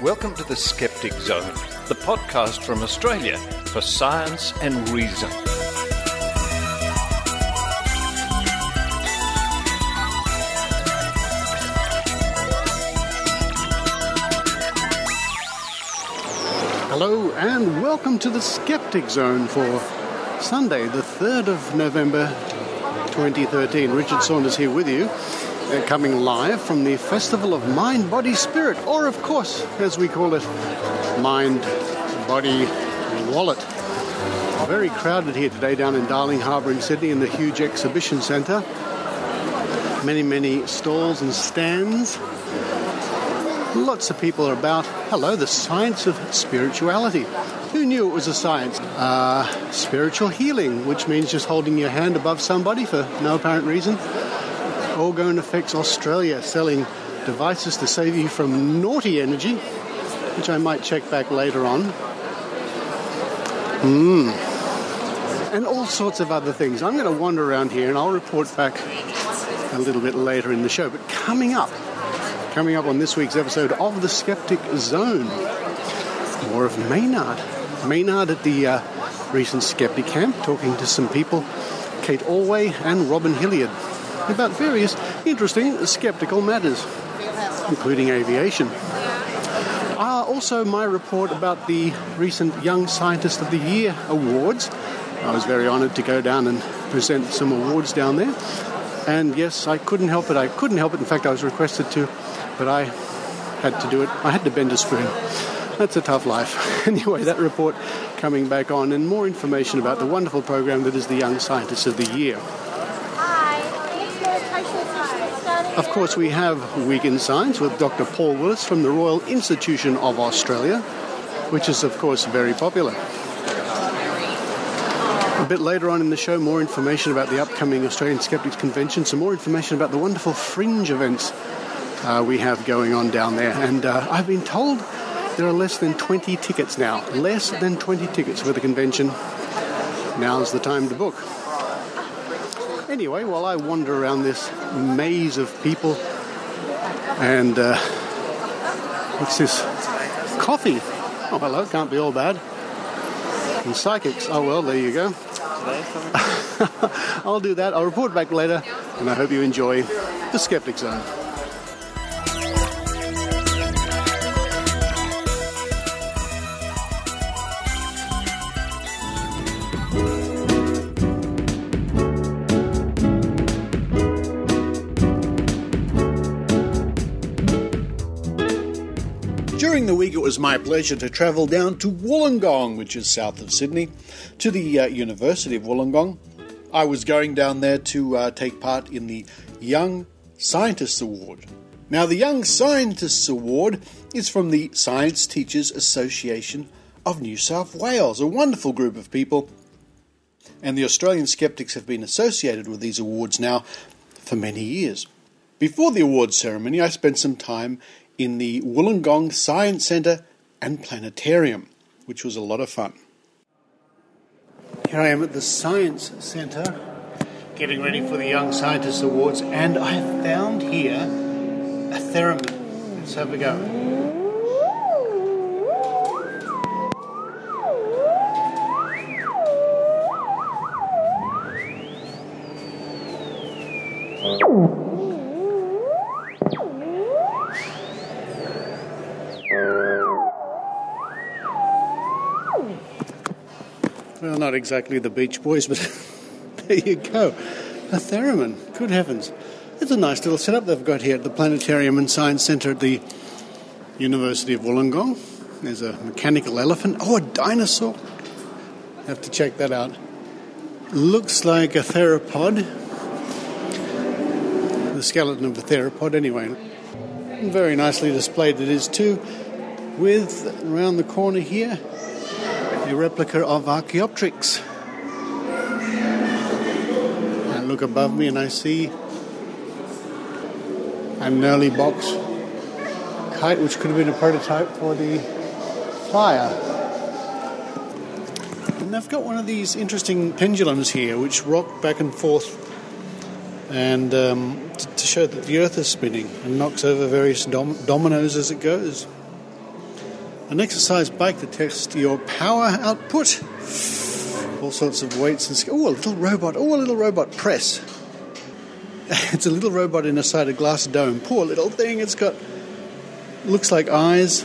Welcome to the Skeptic Zone, the podcast from Australia for science and reason. Hello and welcome to the Skeptic Zone for Sunday, the 3rd of November 2013. Richard Saunders here with you, coming live from the Festival of Mind, Body, Spirit, or of course, as we call it, Mind, Body, Wallet. Very crowded here today down in Darling Harbour in Sydney in the huge exhibition centre. Many stalls and stands. Lots of people are about. Hello, the science of spirituality. Who knew it was a science? Spiritual healing, which means just holding your hand above somebody for no apparent reason. Orgone Effects Australia selling devices to save you from naughty energy, which I might check back later on. And all sorts of other things. I'm going to wander around here and I'll report back a little bit later in the show. But coming up on this week's episode of the Skeptic Zone, more of Maynard. Maynard at the recent Skeptic Camp, talking to some people, Kate Allway and Robin Hilliard, about various interesting skeptical matters, including aviation. Also, my report about the recent Young Scientist of the Year Awards. I was very honoured to go down and present some awards down there. And yes, I couldn't help it. In fact, I was requested to, but I had to do it. I had to bend a spoon. That's a tough life. Anyway, that report coming back on, and more information about the wonderful program that is the Young Scientist of the Year. Of course, we have Week in Science with Dr. Paul Willis from the Royal Institution of Australia, which is, of course, very popular. A bit later on in the show, more information about the upcoming Australian Skeptics Convention, some more information about the wonderful fringe events we have going on down there. And I've been told there are less than 20 tickets now. Less than 20 tickets for the convention. Now's the time to book. Anyway, while I wander around this maze of people and what's this? Coffee. Oh, hello, can't be all bad. And psychics. Oh, well, there you go. I'll do that. I'll report back later, and I hope you enjoy the Skeptic Zone. During the week, it was my pleasure to travel down to Wollongong, which is south of Sydney, to the University of Wollongong. I was going down there to take part in the Young Scientists Award. Now, the Young Scientists Award is from the Science Teachers Association of New South Wales, a wonderful group of people. And the Australian skeptics have been associated with these awards now for many years. Before the awards ceremony, I spent some time in the Wollongong Science Centre and Planetarium, which was a lot of fun. Here I am at the Science Centre, getting ready for the Young Scientist Awards, and I have found here a theremin. Let's have a go. Well, not exactly the Beach Boys, but there you go. A theremin. Good heavens. It's a nice little setup they've got here at the Planetarium and Science Centre at the University of Wollongong. There's a mechanical elephant. Oh, a dinosaur. Have to check that out. Looks like a theropod. The skeleton of a theropod, anyway. Very nicely displayed it is too. With, around the corner here, a replica of Archaeopteryx. I look above me and I see an early box kite, which could have been a prototype for the flyer. And they've got one of these interesting pendulums here, which rock back and forth and to show that the Earth is spinning and knocks over various dominoes as it goes. An exercise bike to test your power output. All sorts of weights and... Oh, a little robot. Oh, a little robot press. It's a little robot inside a glass dome. Poor little thing. It's got... looks like eyes.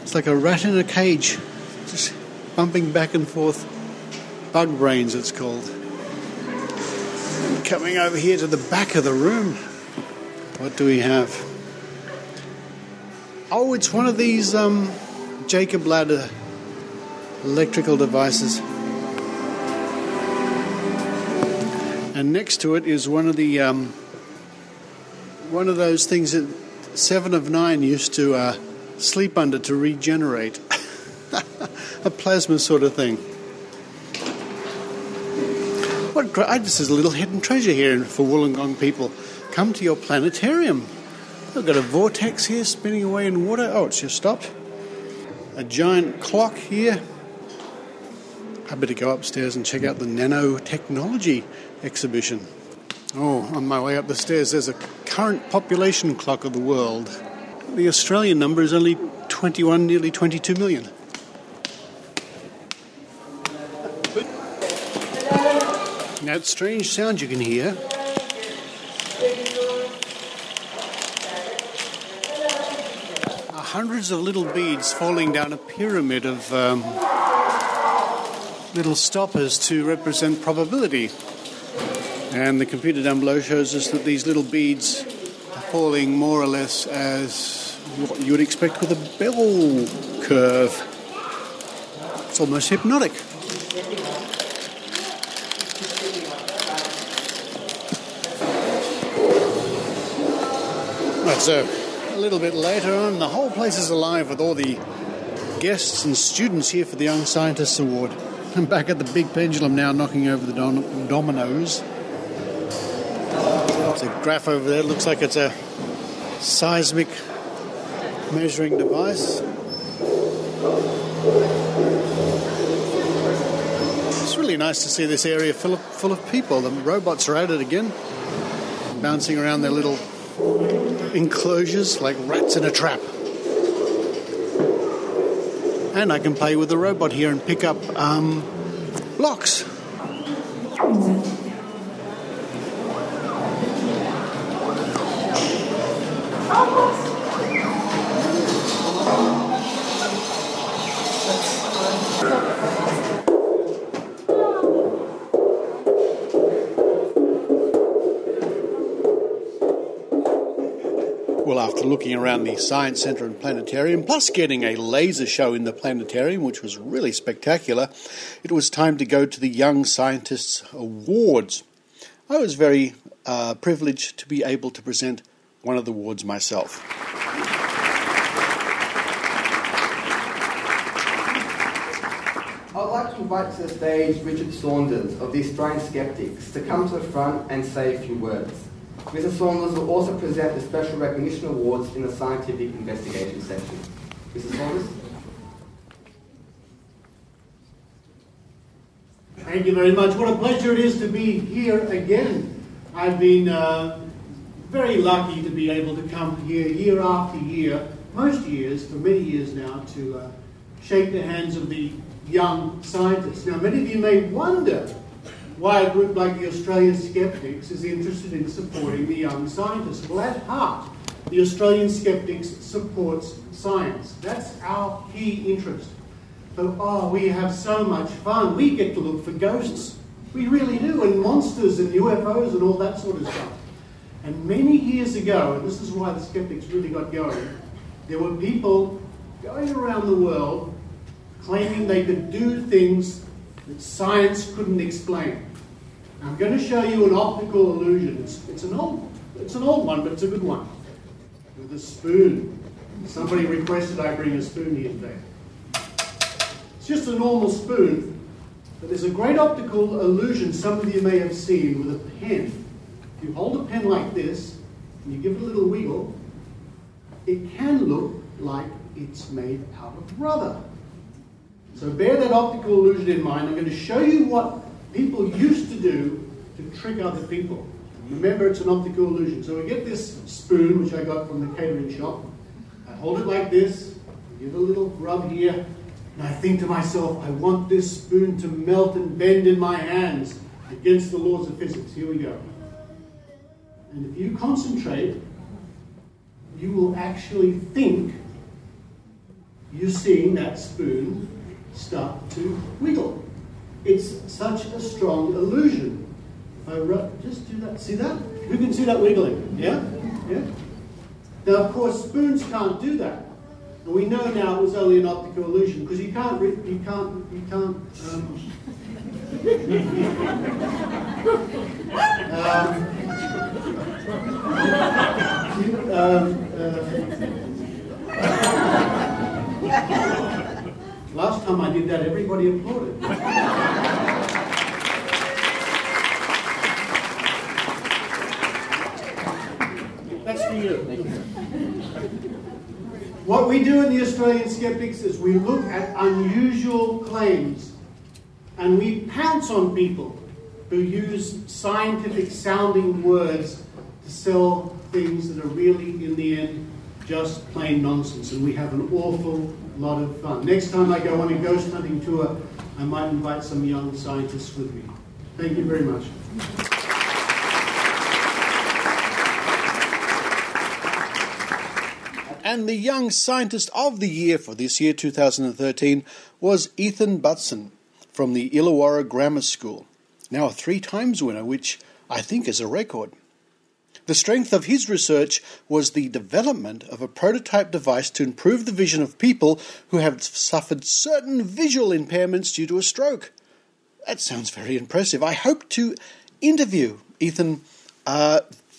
It's like a rat in a cage. Just bumping back and forth. Bug brains, it's called. Coming over here to the back of the room. What do we have? Oh, it's one of these Jacob ladder electrical devices. And next to it is one of the one of those things that 7 of 9 used to sleep under to regenerate. A plasma sort of thing. This is a little hidden treasure here for Wollongong people. Come to your planetarium. We've got a vortex here spinning away in water. Oh, it's just stopped. A giant clock here. I better go upstairs and check out the nanotechnology exhibition. Oh, on my way up the stairs, there's a current population clock of the world. The Australian number is only 21, nearly 22 million. That strange sound you can hear. Hundreds of little beads falling down a pyramid of little stoppers to represent probability. And the computer down below shows us that these little beads are falling more or less as what you would expect with a bell curve. It's almost hypnotic. Right, so a little bit later on, the whole place is alive with all the guests and students here for the Young Scientists Award. I'm back at the big pendulum now, knocking over the dominoes. There's a graph over there. It looks like it's a seismic measuring device. It's really nice to see this area full of people. The robots are at it again, bouncing around their little enclosures like rats in a trap. And I can play with the robot here and pick up blocks. Well, after looking around the Science Centre and Planetarium, plus getting a laser show in the planetarium, which was really spectacular, it was time to go to the Young Scientists Awards. I was very privileged to be able to present one of the awards myself. I'd like to invite to the stage Richard Saunders of the Australian Skeptics to come to the front and say a few words. Mr. Saunders will also present the Special Recognition Awards in the Scientific Investigation section. Mr. Saunders? Thank you very much. What a pleasure it is to be here again. I've been very lucky to be able to come here year after year, most years, for many years now, to shake the hands of the young scientists. Now, many of you may wonder why a group like the Australian Skeptics is interested in supporting the young scientists. Well, at heart, the Australian Skeptics supports science. That's our key interest. But, we have so much fun. We get to look for ghosts. We really do, and monsters and UFOs and all that sort of stuff. And many years ago, and this is why the Skeptics really got going, there were people going around the world claiming they could do things that science couldn't explain. I'm going to show you an optical illusion. It's an old one, but it's a good one. With a spoon. Somebody requested I bring a spoon here today. It's just a normal spoon, but there's a great optical illusion some of you may have seen with a pen. If you hold a pen like this, and you give it a little wiggle, it can look like it's made out of rubber. So bear that optical illusion in mind. I'm going to show you what people used to do to trick other people. Remember, it's an optical illusion. So we get this spoon, which I got from the catering shop. I hold it like this, give a little grub here, and I think to myself, I want this spoon to melt and bend in my hands against the laws of physics. Here we go. And if you concentrate, you will actually think you're seeing that spoon start to wiggle. It's such a strong illusion. If I just do that, see that? You can see that wiggling, yeah? Yeah? Now, of course, spoons can't do that. And we know now it was only an optical illusion, because you can't last time I did that, everybody applauded. That's for you. What we do in the Australian Skeptics is we look at unusual claims and we pounce on people who use scientific sounding words to sell things that are really, in the end, just plain nonsense. And we have an awful lot of fun. Next time I go on a ghost hunting tour, I might invite some young scientists with me. Thank you very much. And the Young Scientist of the Year for this year, 2013, was Ethan Butson from the Illawarra Grammar School. Now a 3 times winner, which I think is a record. The strength of his research was the development of a prototype device to improve the vision of people who have suffered certain visual impairments due to a stroke. That sounds very impressive. I hope to interview Ethan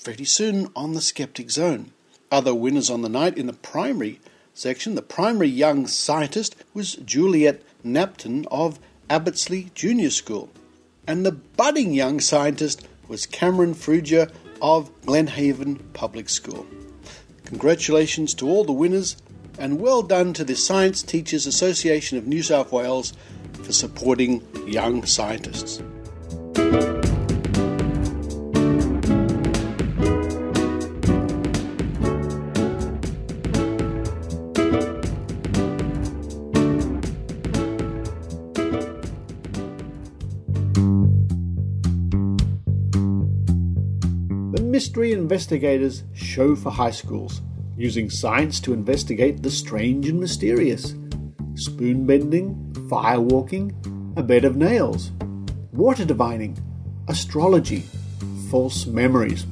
pretty soon on the Skeptic Zone. Other winners on the night in the primary section, the primary young scientist was Juliet Napton of Abbottsley Junior School. And the budding young scientist was Cameron Frugia of Glenhaven Public School. Congratulations to all the winners, and well done to the Science Teachers Association of New South Wales for supporting young scientists. Mystery Investigators show for high schools, using science to investigate the strange and mysterious. Spoon bending, firewalking, a bed of nails, water divining, astrology, false memories.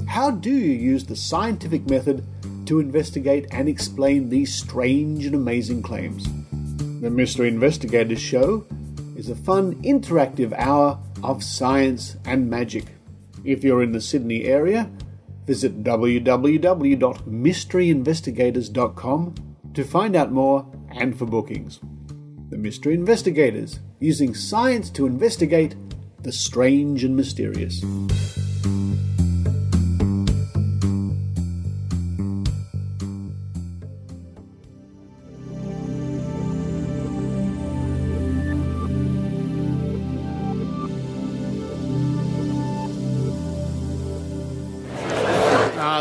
How do you use the scientific method to investigate and explain these strange and amazing claims? The Mystery Investigators show is a fun interactive hour of science and magic. If you're in the Sydney area, visit www.mysteryinvestigators.com to find out more and for bookings. The Mystery Investigators, using science to investigate the strange and mysterious.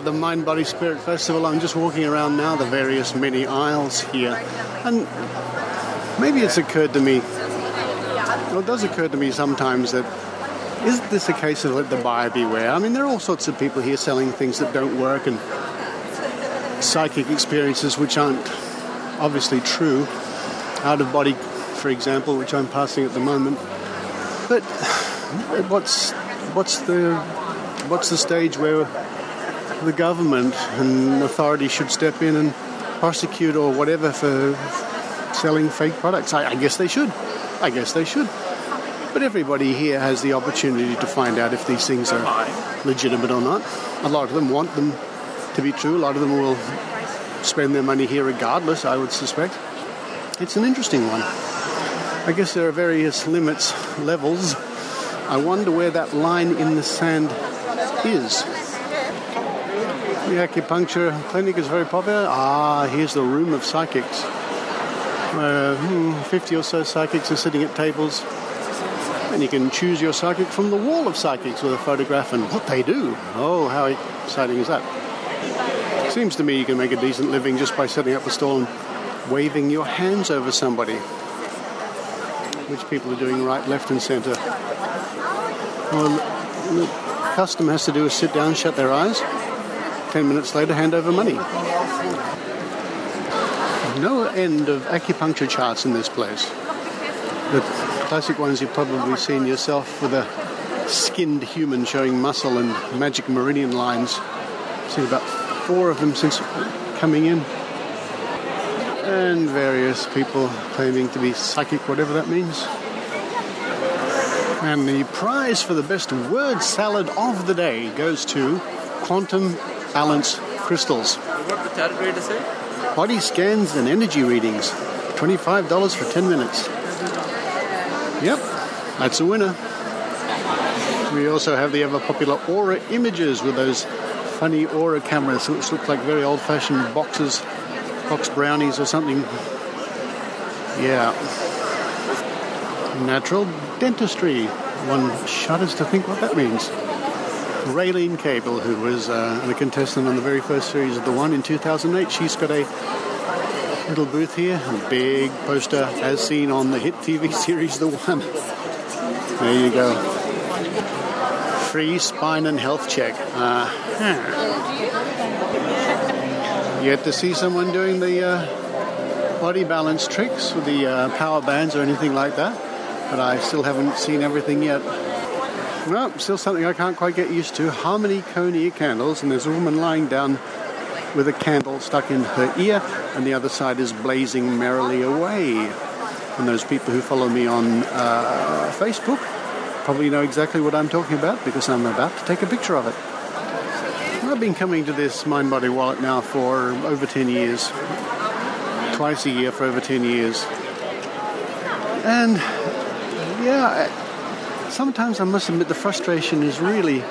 The Mind, Body, Spirit Festival. I'm just walking around now, the various many aisles here. And maybe it's occurred to me, well, it does occur to me sometimes that, isn't this a case of let the buyer beware? I mean, there are all sorts of people here selling things that don't work and psychic experiences which aren't obviously true. Out of body, for example, which I'm passing at the moment. But what's the stage where the government and authority should step in and prosecute or whatever for selling fake products? I guess they should. But everybody here has the opportunity to find out if these things are legitimate or not. A lot of them want them to be true. A lot of them will spend their money here regardless, I would suspect. It's an interesting one. I guess there are various levels. I wonder where that line in the sand is. The acupuncture clinic is very popular. Here's the room of psychics. 50 or so psychics are sitting at tables. And you can choose your psychic from the wall of psychics with a photograph and what they do. Oh, how exciting is that? Seems to me you can make a decent living just by setting up a stall and waving your hands over somebody, which people are doing right, left and centre. Well, the custom has to do is sit down, shut their eyes. 10 minutes later, hand over money. No end of acupuncture charts in this place. The classic ones you've probably seen yourself with a skinned human showing muscle and magic meridian lines. I've seen about 4 of them since coming in. And various people claiming to be psychic, whatever that means. And the prize for the best word salad of the day goes to quantum balance crystals. What the category to say? Body scans and energy readings. $25 for 10 minutes. Yep, that's a winner. We also have the ever-popular Aura images with those funny Aura cameras which look like very old-fashioned box brownies or something. Yeah. Natural dentistry. One shudders to think what that means. Raylene Cable, who was a contestant on the very first series of The One in 2008, she's got a little booth here, a big poster as seen on the hit TV series The One. There you go. Free spine and health check. Yet to see someone doing the body balance tricks with the power bands or anything like that, but I still haven't seen everything yet. Well, still something I can't quite get used to. Harmony cone ear candles, and there's a woman lying down with a candle stuck in her ear, and the other side is blazing merrily away. And those people who follow me on Facebook probably know exactly what I'm talking about, because I'm about to take a picture of it. I've been coming to this Mind Body Wallet now for over 10 years. Twice a year for over 10 years. And, yeah, sometimes I must admit the frustration is really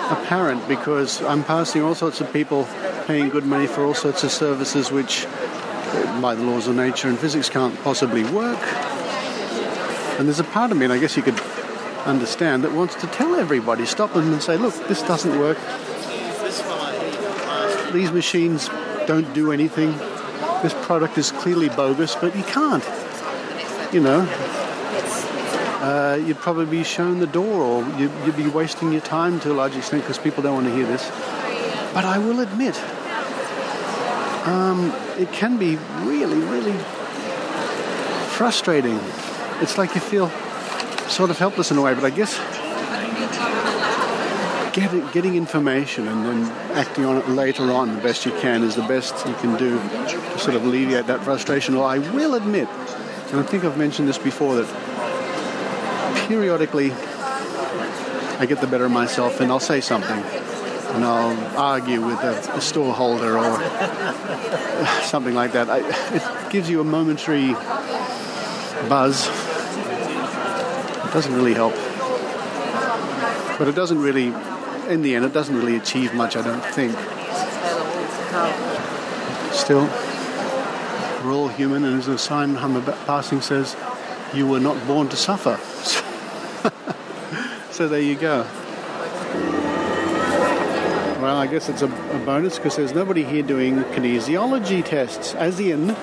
apparent, because I'm passing all sorts of people paying good money for all sorts of services which, by the laws of nature and physics, can't possibly work. And there's a part of me, and I guess you could understand, that wants to tell everybody, stop them and say, look, this doesn't work. These machines don't do anything. This product is clearly bogus, but you can't. You know, you'd probably be shown the door, or you'd be wasting your time to a large extent because people don't want to hear this. But I will admit, it can be really, really frustrating. It's like you feel sort of helpless in a way, but I guess getting information and then acting on it later on the best you can is the best you can do to sort of alleviate that frustration. Well, I will admit, and I think I've mentioned this before, that periodically I get the better of myself and I'll say something and I'll argue with a store holder or something like that. It gives you a momentary buzz. It doesn't really help. But it doesn't really, in the end, it doesn't really achieve much, I don't think. Still, we're all human, and as a sign I'm passing says, you were not born to suffer. So there you go. Well, I guess it's a bonus because there's nobody here doing kinesiology tests, as in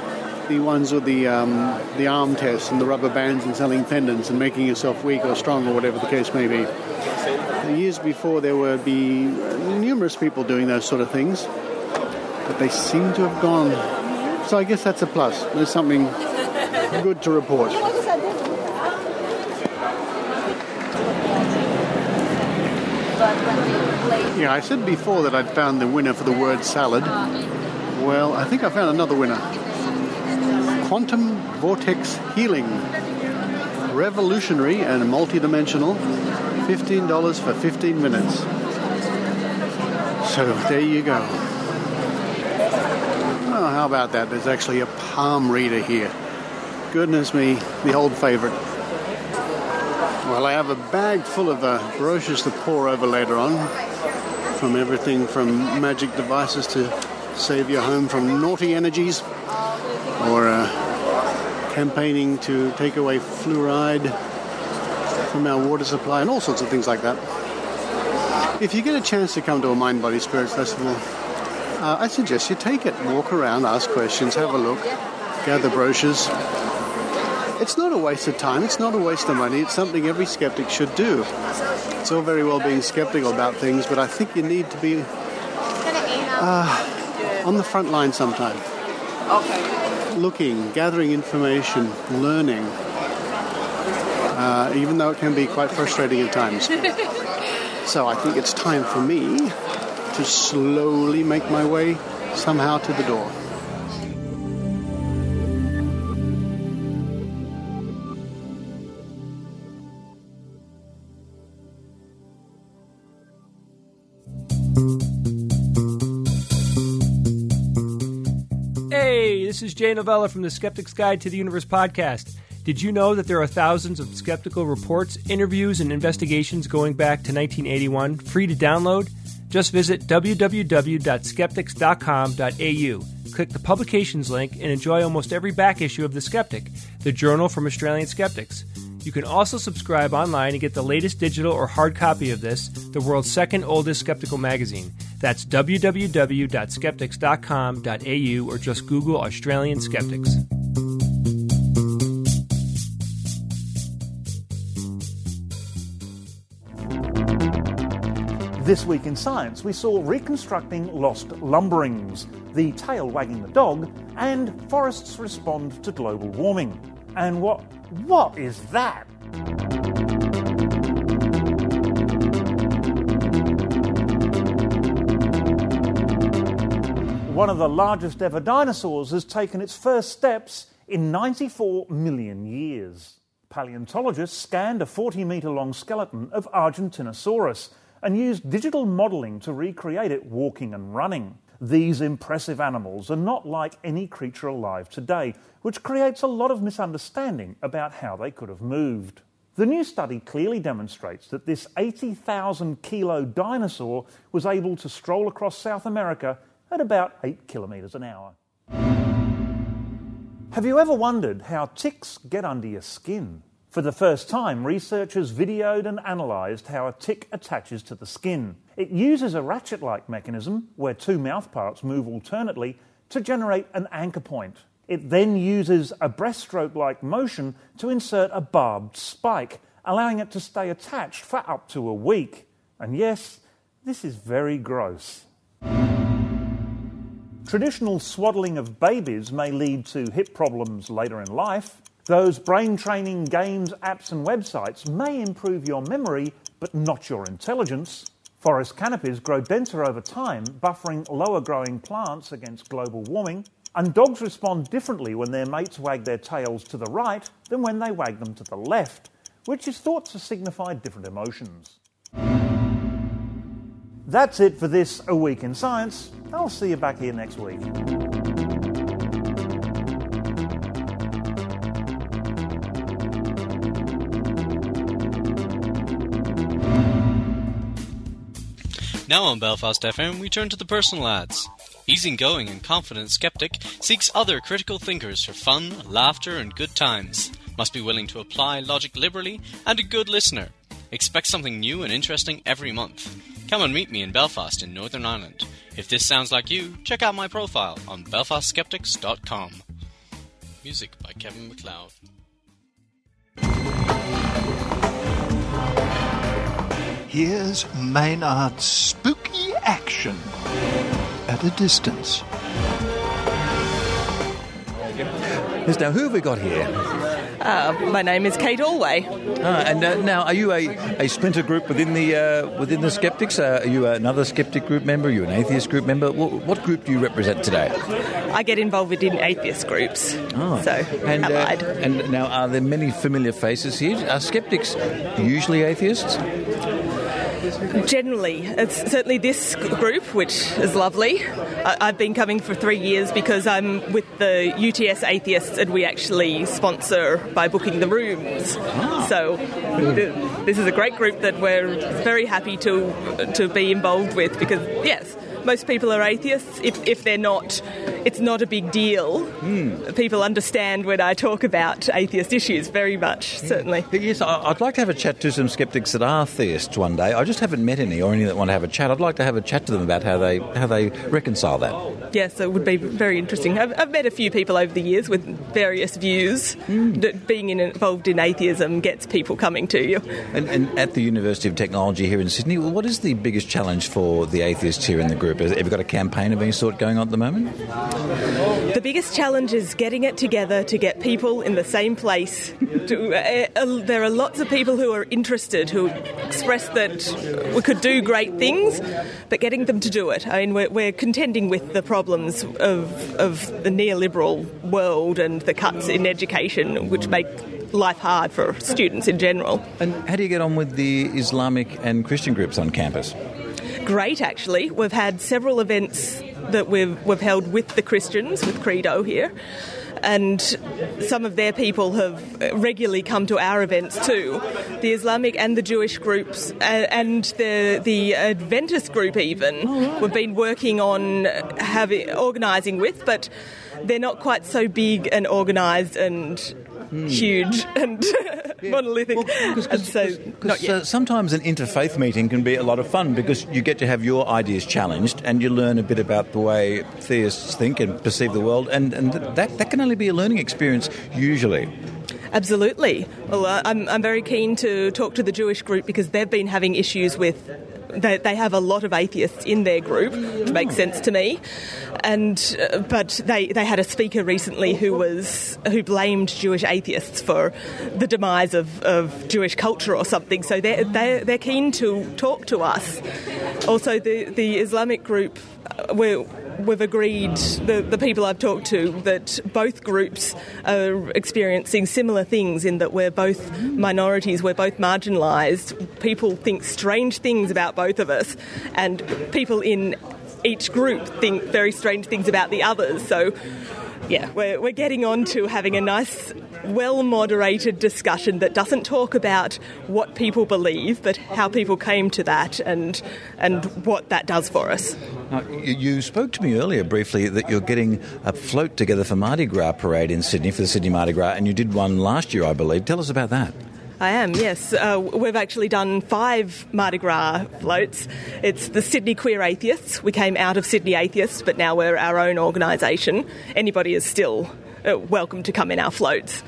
the ones with the arm tests and the rubber bands and selling pendants and making yourself weak or strong or whatever the case may be. The years before there would be numerous people doing those sort of things, but they seem to have gone. So I guess that's a plus. There's something good to report. Yeah, I said before that I'd found the winner for the word salad. Well, I think I found another winner. Quantum Vortex Healing. Revolutionary and multi-dimensional. $15 for 15 minutes. So there you go. Oh, how about that? There's actually a palm reader here. Goodness me, the old favorite. Well, I have a bag full of brochures to pour over later on, from everything from magic devices to save your home from naughty energies, or campaigning to take away fluoride from our water supply, and all sorts of things like that. If you get a chance to come to a Mind Body Spirits Festival, I suggest you take it. Walk around, ask questions, have a look. gather brochures. It's not a waste of time, it's not a waste of money, it's something every skeptic should do. It's all very well being skeptical about things, but I think you need to be on the front line sometime. Okay. Looking, gathering information, learning, even though it can be quite frustrating at times. So I think it's time for me to slowly make my way somehow to the door. Hey, this is Jay Novella from the Skeptic's Guide to the Universe podcast. Did you know that there are thousands of skeptical reports, interviews, and investigations going back to 1981, free to download? Just visit www.skeptics.com.au. Click the publications link and enjoy almost every back issue of The Skeptic, the journal from Australian skeptics. You can also subscribe online and get the latest digital or hard copy of this, the world's second oldest skeptical magazine. That's www.skeptics.com.au or just Google Australian Skeptics. This week in science, we saw reconstructing lost lumberings, the tail wagging the dog, and forests respond to global warming. And what is that? One of the largest ever dinosaurs has taken its first steps in 94 million years. Paleontologists scanned a 40-metre-long skeleton of Argentinosaurus and used digital modelling to recreate it walking and running. These impressive animals are not like any creature alive today, which creates a lot of misunderstanding about how they could have moved. The new study clearly demonstrates that this 80,000-kilo dinosaur was able to stroll across South America at about 8 kilometres an hour. Have you ever wondered how ticks get under your skin? For the first time, researchers videoed and analysed how a tick attaches to the skin. It uses a ratchet-like mechanism, where two mouthparts move alternately, to generate an anchor point. It then uses a breaststroke-like motion to insert a barbed spike, allowing it to stay attached for up to a week. And yes, this is very gross. Traditional swaddling of babies may lead to hip problems later in life. Those brain-training games, apps and websites may improve your memory, but not your intelligence. Forest canopies grow denser over time, buffering lower-growing plants against global warming. And dogs respond differently when their mates wag their tails to the right than when they wag them to the left, which is thought to signify different emotions. That's it for this A Week in Science. I'll see you back here next week. Now on Belfast FM, we turn to the personal ads. Easygoing and confident skeptic seeks other critical thinkers for fun, laughter and good times. Must be willing to apply logic liberally and a good listener. Expect something new and interesting every month. Come and meet me in Belfast in Northern Ireland. If this sounds like you, check out my profile on belfastskeptics.com. Music by Kevin MacLeod. Here's Maynard's spooky action at a distance. Yes, now, who have we got here? My name is Kate Allway. Now, are you a splinter group within the Skeptics? Are you another Skeptic group member? Are you an atheist group member? What group do you represent today? I get involved in atheist groups, allied. And now, are there many familiar faces here? Are Skeptics usually atheists? Generally, it's certainly this group, which is lovely. I've been coming for 3 years because I'm with the UTS Atheists and we actually sponsor by booking the rooms. So this is a great group that we're very happy to be involved with because, yes, most people are atheists. If they're not it's not a big deal. People understand when I talk about atheist issues very much, certainly. Yes, I'd like to have a chat to some skeptics that are theists one day. I just haven't met any or any that want to have a chat. I'd like to have a chat to them about how they reconcile that. Yes, it would be very interesting. I've met a few people over the years with various views. Being involved in atheism gets people coming to you. And at the University of Technology here in Sydney, what is the biggest challenge for the atheists here in the group? Have you got a campaign of any sort going on at the moment? The biggest challenge is getting it together to get people in the same place. There are lots of people who are interested, who express that we could do great things, but getting them to do it. I mean, we're contending with the problems of the neoliberal world and the cuts in education, which make life hard for students in general. And how do you get on with the Islamic and Christian groups on campus? Great, actually. We've had several events that we've held with the Christians, with Credo here, and some of their people have regularly come to our events too. The Islamic and the Jewish groups and the Adventist group even, we've been working on organising with, but they're not quite so big and organised and huge and monolithic. Sometimes an interfaith meeting can be a lot of fun because you get to have your ideas challenged and you learn a bit about the way theists think and perceive the world, and that can only be a learning experience usually. Absolutely. Well, I'm very keen to talk to the Jewish group because they've been having issues with... They have a lot of atheists in their group, which makes sense to me. But they had a speaker recently who blamed Jewish atheists for the demise of Jewish culture or something. So they're keen to talk to us. Also, the Islamic group, we've agreed, the people I've talked to, that both groups are experiencing similar things in that we're both minorities, we're both marginalised. People think strange things about both of us, and people in each group think very strange things about the others. So, yeah, we're getting on to having a nice, well-moderated discussion that doesn't talk about what people believe, but how people came to that and what that does for us. Now, you spoke to me earlier briefly that you're getting a float together for Mardi Gras parade in Sydney, for the Sydney Mardi Gras, and you did one last year, I believe. Tell us about that. I am, yes. We've actually done 5 Mardi Gras floats. It's the Sydney Queer Atheists. We came out of Sydney Atheists, but now we're our own organisation. Anybody is still welcome to come in our floats.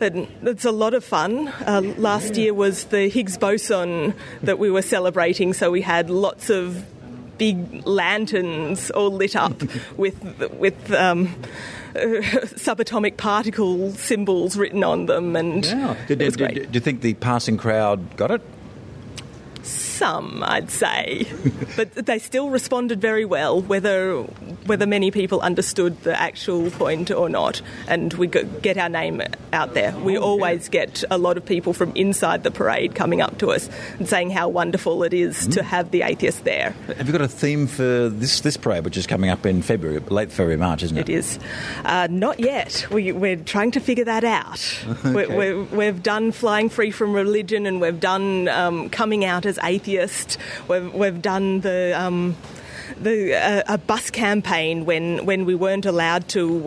But it's a lot of fun. Last year was the Higgs boson that we were celebrating, so we had lots of big lanterns all lit up with subatomic particle symbols written on them, and it was great. Do you think the passing crowd got it? Some, I'd say. But they still responded very well, whether many people understood the actual point or not, and we get our name out there. We always get a lot of people from inside the parade coming up to us and saying how wonderful it is to have the atheists there. Have you got a theme for this parade, which is coming up in February, late February, March, isn't it? It is. Not yet. We're trying to figure that out. Okay. We've done Flying Free from Religion, and we've done Coming Out as Atheist. We've done a bus campaign when we weren't allowed to,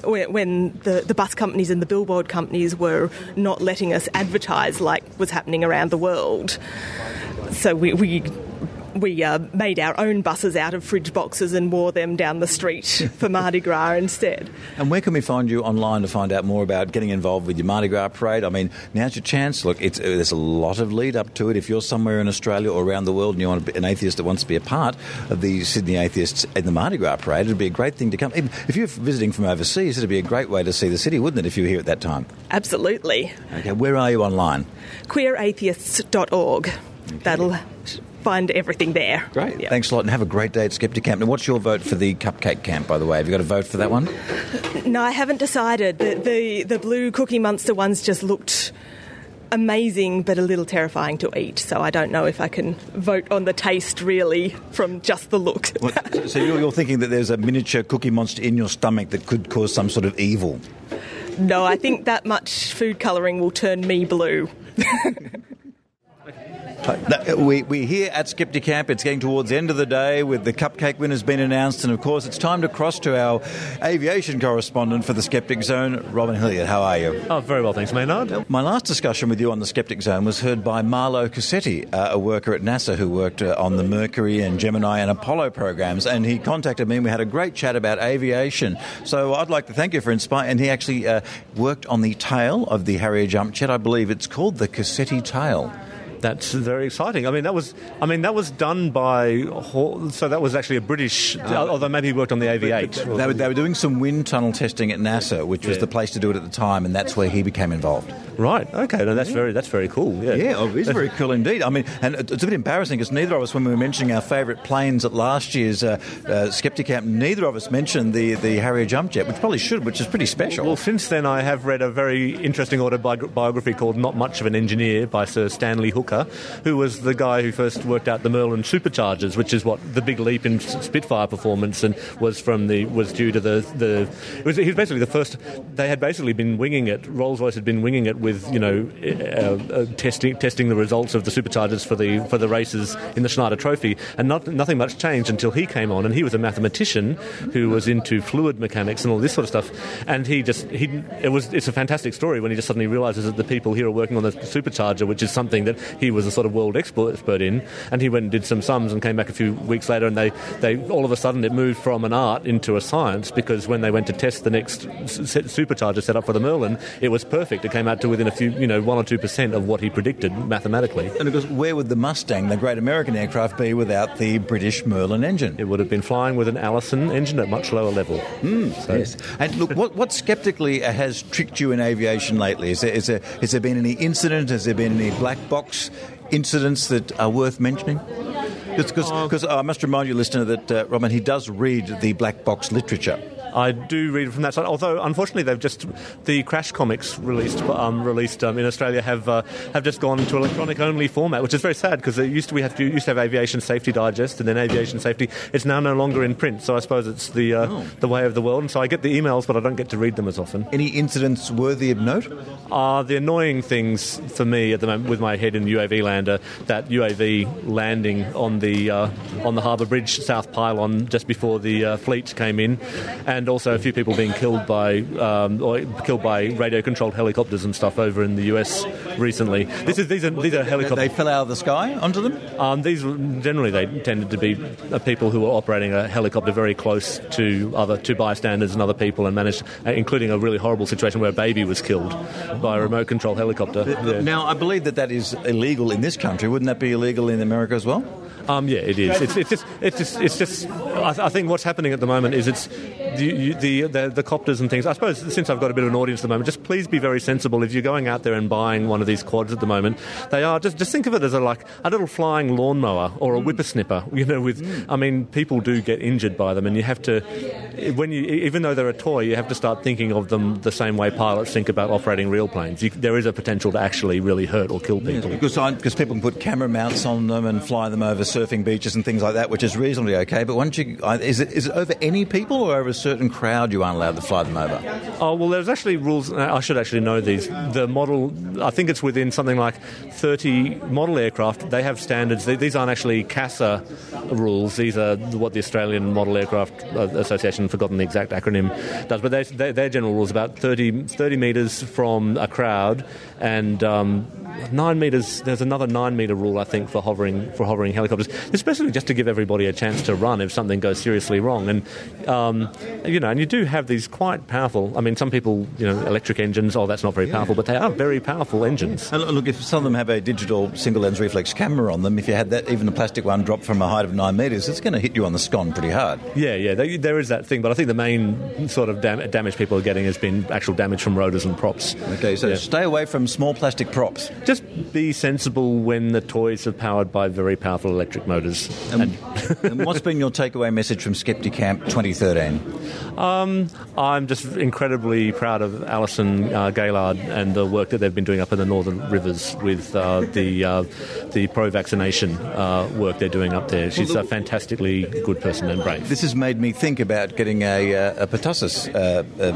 when the bus companies and the billboard companies were not letting us advertise like was happening around the world. So we made our own buses out of fridge boxes and wore them down the street for Mardi Gras instead. And where can we find you online to find out more about getting involved with your Mardi Gras parade? I mean, now's your chance. Look, there's a lot of lead up to it. If you're somewhere in Australia or around the world and you want an atheist that wants to be a part of the Sydney Atheists in the Mardi Gras parade, it'd be a great thing to come. Even if you're visiting from overseas, it'd be a great way to see the city, wouldn't it, if you were here at that time? Absolutely. Okay, where are you online? queeratheists.org. Okay. That'll find everything there. Great. Yep. Thanks a lot, and have a great day at SkeptiCamp. Now, what's your vote for the cupcake camp, by the way? Have you got a vote for that one? No, I haven't decided. The blue Cookie Monster ones just looked amazing but a little terrifying to eat, so I don't know if I can vote on the taste really from just the look. So you're thinking that there's a miniature Cookie Monster in your stomach that could cause some sort of evil? No, I think that much food colouring will turn me blue. We're here at SkeptiCamp. It's getting towards the end of the day with the cupcake winners been announced, and of course it's time to cross to our aviation correspondent for the Skeptic Zone, Robin Hilliard. How are you? Oh, very well, thanks, Maynard. My last discussion with you on the Skeptic Zone was heard by Marlo Cassetti, a worker at NASA who worked on the Mercury and Gemini and Apollo programs, and he contacted me and we had a great chat about aviation. So I'd like to thank you for inspiring, and he actually worked on the tail of the Harrier jump jet. I believe it's called the Cassetti tail. That's very exciting. That was done by. So that was actually a British. Although maybe he worked on the AV-8. They were doing some wind tunnel testing at NASA, which was the place to do it at the time, and that's where he became involved. Right. Okay. No, that's very cool. Yeah. It is very cool indeed. And it's a bit embarrassing because neither of us, when we were mentioning our favourite planes at last year's SkeptiCamp, neither of us mentioned the Harrier jump jet, which probably should, which is pretty special. Well, since then I have read a very interesting autobiography called "Not Much of an Engineer" by Sir Stanley Hooker, who was the guy who first worked out the Merlin superchargers, which is what the big leap in Spitfire performance and was due to he was basically the first. They had basically been winging it. Rolls-Royce had been winging it with testing the results of the superchargers for the races in the Schneider Trophy, and nothing much changed until he came on, and he was a mathematician who was into fluid mechanics and all this sort of stuff, and it's a fantastic story when he just suddenly realises that the people here are working on the supercharger, which is something that he was a sort of world expert in, and he went and did some sums and came back a few weeks later, and they all of a sudden it moved from an art into a science, because when they went to test the next supercharger set up for the Merlin, it was perfect. It came out to within a few 1 or 2% of what he predicted mathematically. And of course, where would the Mustang, the great American aircraft, be without the British Merlin engine? It would have been flying with an Allison engine at much lower level. Yes. And look, what skeptically has tricked you in aviation lately? Has there been any incident? Has there been any black box incidents that are worth mentioning? Because I must remind you, listener, that Robin, he does read the black box literature. I do read from that side, although unfortunately the Crash comics released in Australia have just gone to electronic only format, which is very sad, because we used to have Aviation Safety Digest and then Aviation Safety. It's now no longer in print, so I suppose it's the way of the world, and so I get the emails, but I don't get to read them as often. Any incidents worthy of note? The annoying things for me at the moment with my head in UAV land are that UAV landing on the Harbour Bridge South Pylon just before the fleet came in, and also a few people being killed by radio-controlled helicopters and stuff over in the US recently. These are helicopters. They fell out of the sky onto them? These generally they tended to be people who were operating a helicopter very close to bystanders and other people, and managed, including a really horrible situation where a baby was killed by a remote-controlled helicopter. Yeah. Now, I believe that is illegal in this country. Wouldn't that be illegal in America as well? Yeah, it is. It's just. I think what's happening at the moment is it's the copters and things. I suppose since I've got a bit of an audience at the moment, just please be very sensible if you're going out there and buying one of these quads at the moment. They are just think of it as a little flying lawnmower or a whippersnipper. People do get injured by them, and you have to, even though they're a toy, you have to start thinking of them the same way pilots think about operating real planes. There is a potential to actually really hurt or kill people. Because people can put camera mounts on them and fly them over surfing beaches and things like that, which is reasonably okay. But once is it over any people or over a certain crowd you aren't allowed to fly them over? Oh, well, there's actually rules. I should actually know these. The model, I think it's within something like 30 model aircraft. They have standards. These aren't actually CASA rules. These are what the Australian Model Aircraft Association, forgotten the exact acronym, does. But their general rules about 30 metres from a crowd, and 9 metres. There's another 9 metre rule, I think, for hovering helicopters. It's basically just to give everybody a chance to run if something goes seriously wrong. And and you do have these quite powerful. Some people, electric engines. Oh, that's not very powerful, but they are very powerful engines. And look, if some of them have a digital single lens reflex camera on them, if you had that, even a plastic one, drop from a height of 9 metres, it's going to hit you on the scon pretty hard. Yeah, there is that thing, but I think the main sort of damage people are getting has been actual damage from rotors and props. Okay, so stay away from small plastic props. Just be sensible when the toys are powered by very powerful electric motors. And what's been your takeaway message from SkeptiCamp 2013? I'm just incredibly proud of Alison Gaylard and the work that they've been doing up in the Northern Rivers with the pro-vaccination work they're doing up there. She's a fantastically good person and brave. This has made me think about getting a pertussis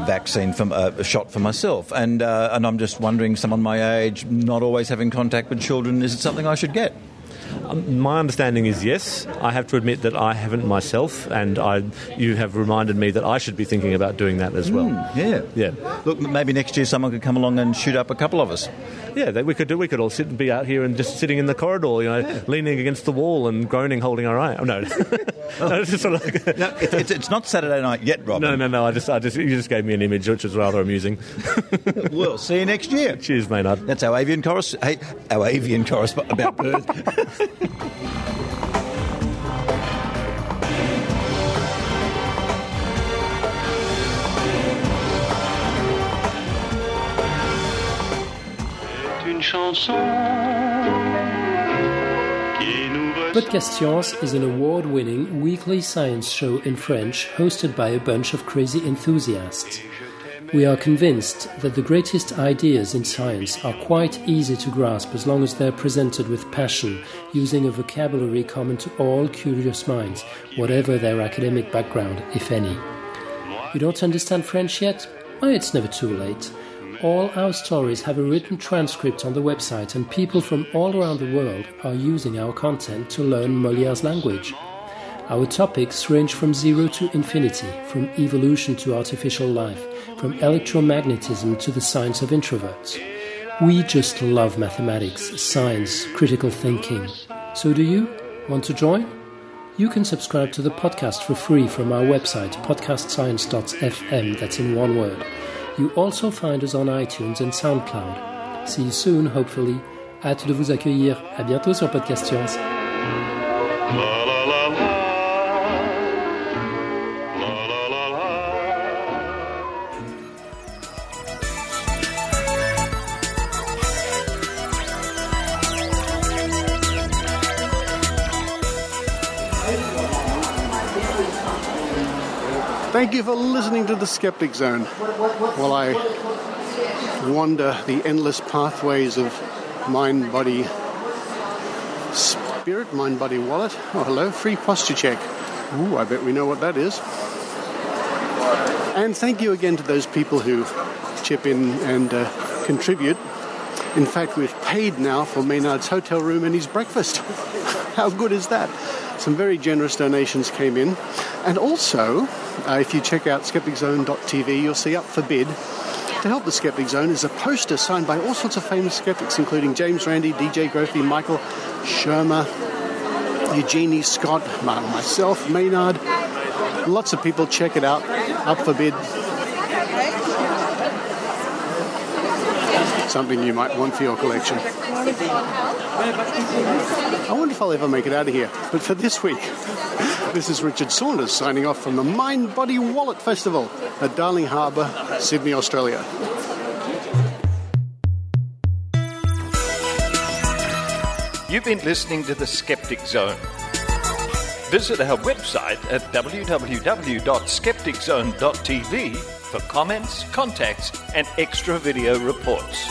vaccine from a shot for myself, and I'm just wondering, someone my age, not always having contact with children, is it something I should get? My understanding is yes. I have to admit that I haven't myself, and you have reminded me that I should be thinking about doing that as well. Yeah. Look, maybe next year someone could come along and shoot up a couple of us. Yeah, we could all sit and be out here and just sitting in the corridor, leaning against the wall and groaning, holding our eye. Oh, no. No, it's just sort of like... No, it's not Saturday night yet, Robin. No. You just gave me an image, which was rather amusing. We'll see you next year. Cheers, Maynard. That's our avian correspondent about birds. Podcast Science is an award-winning weekly science show in French hosted by a bunch of crazy enthusiasts. We are convinced that the greatest ideas in science are quite easy to grasp as long as they're presented with passion, using a vocabulary common to all curious minds, whatever their academic background, if any. You don't understand French yet? Well, it's never too late. All our stories have a written transcript on the website, and people from all around the world are using our content to learn Molière's language. Our topics range from zero to infinity, from evolution to artificial life, from electromagnetism to the science of introverts. We just love mathematics, science, critical thinking. So do you? Want to join? You can subscribe to the podcast for free from our website, podcastscience.fm, that's in one word. You also find us on iTunes and SoundCloud. See you soon, hopefully. Hâte de vous accueillir. À bientôt sur Podcast Science. Thank you for listening to the Skeptic Zone. While I wander the endless pathways of mind, body, spirit, mind, body, wallet. Oh, hello, free posture check. Ooh, I bet we know what that is. And thank you again to those people who chip in and contribute. In fact, we've paid now for Maynard's hotel room and his breakfast. How good is that? Some very generous donations came in. And also, if you check out SkepticZone.tv, you'll see up for bid to help the Skeptic Zone is a poster signed by all sorts of famous skeptics, including James Randi, DJ Grothy, Michael Shermer, Eugenie Scott, myself, Maynard. Lots of people. Check it out. Up for bid. Something you might want for your collection. I wonder if I'll ever make it out of here. But for this week, this is Richard Saunders signing off from the Mind Body Wallet Festival at Darling Harbour, Sydney, Australia. You've been listening to the Skeptic Zone. Visit our website at www.skepticzone.tv for comments, contacts, and extra video reports.